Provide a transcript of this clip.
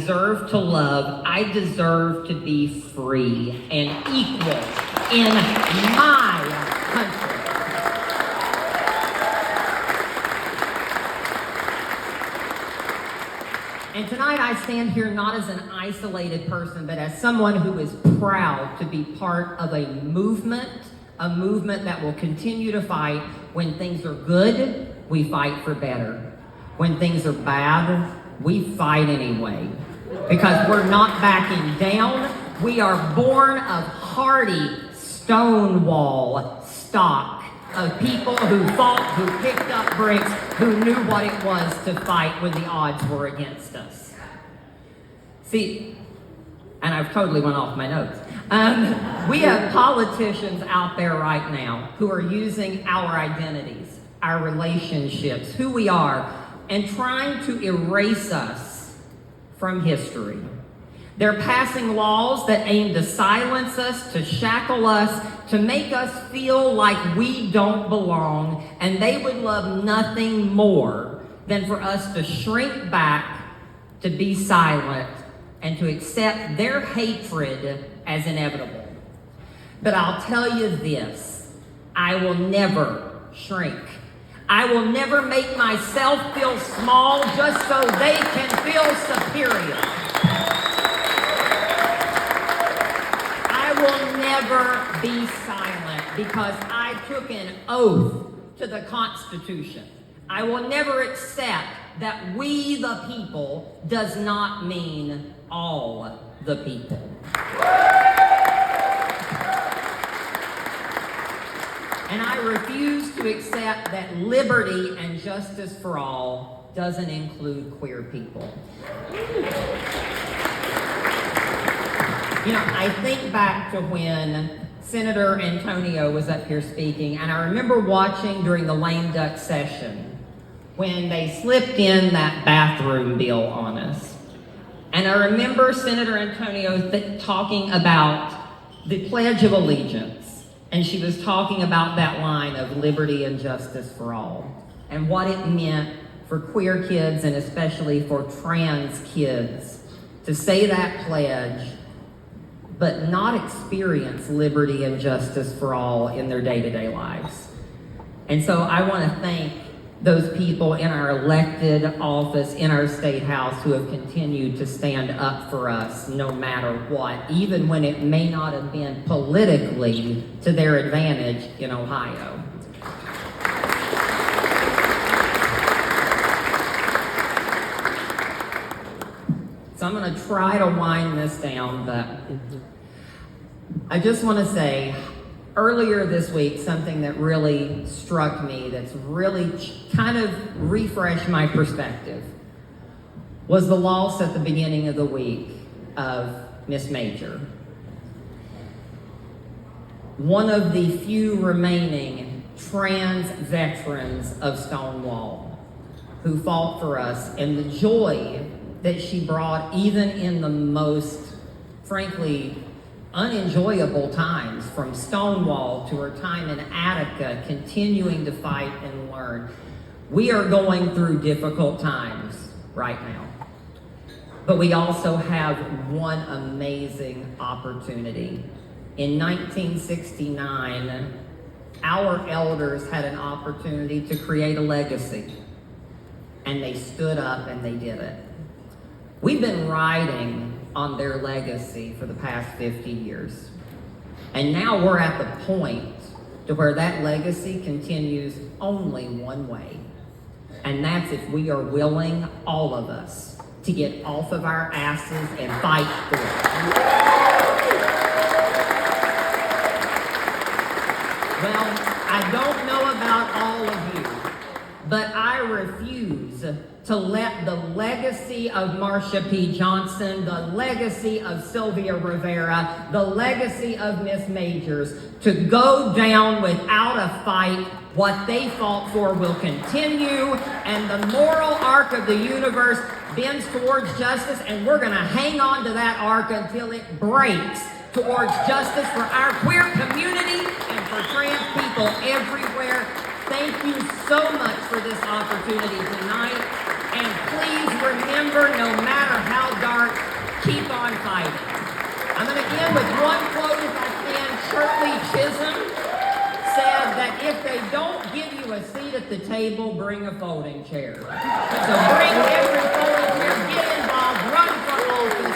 deserve to love. I deserve to be free and equal in my country. And tonight I stand here not as an isolated person, but as someone who is proud to be part of a movement that will continue to fight. When things are good, we fight for better. When things are bad, we fight anyway. Because we're not backing down. We are born of hardy Stonewall stock of people who fought, who picked up bricks, who knew what it was to fight when the odds were against us. See, and I've totally went off my notes. We have politicians out there right now who are using our identities, our relationships, who we are, and trying to erase us from history. They're passing laws that aim to silence us, to shackle us, to make us feel like we don't belong, and they would love nothing more than for us to shrink back, to be silent, and to accept their hatred as inevitable. But I'll tell you this, I will never shrink. I will never make myself feel small just so they can feel superior. I will never be silent because I took an oath to the Constitution. I will never accept that we the people does not mean all the people. And I refuse to accept that liberty and justice for all doesn't include queer people. You know, I think back to when Senator Antonio was up here speaking, and I remember watching during the lame duck session when they slipped in that bathroom bill on us. And I remember Senator Antonio talking about the Pledge of Allegiance. And she was talking about that line of liberty and justice for all and what it meant for queer kids and especially for trans kids to say that pledge but not experience liberty and justice for all in their day-to-day lives. And so I want to thank those people in our elected office, in our state house, who have continued to stand up for us no matter what, even when it may not have been politically to their advantage in Ohio. So I'm going to try to wind this down, but I just want to say, earlier this week, something that really struck me, that's really kind of refreshed my perspective, was the loss at the beginning of the week of Miss Major. One of the few remaining trans veterans of Stonewall who fought for us, and the joy that she brought even in the most, frankly, unenjoyable times, from Stonewall to her time in Attica, continuing to fight and learn. We are going through difficult times right now. But we also have one amazing opportunity. In 1969, our elders had an opportunity to create a legacy. And they stood up and they did it. We've been riding on their legacy for the past 50 years. And now we're at the point to where that legacy continues only one way. And that's if we are willing, all of us, to get off of our asses and fight for it. Well, I don't know about all of you, but I refuse to let the legacy of Marsha P. Johnson, the legacy of Sylvia Rivera, the legacy of Miss Majors, to go down without a fight. What they fought for will continue, and the moral arc of the universe bends towards justice, and we're going to hang on to that arc until it breaks towards justice for our queer community and for trans people everywhere. Thank you so much for this opportunity tonight. And please remember, no matter how dark, keep on fighting. I'm going to end with one quote if I can. Shirley Chisholm said that if they don't give you a seat at the table, bring a folding chair. So bring every folding chair, get involved, run for office.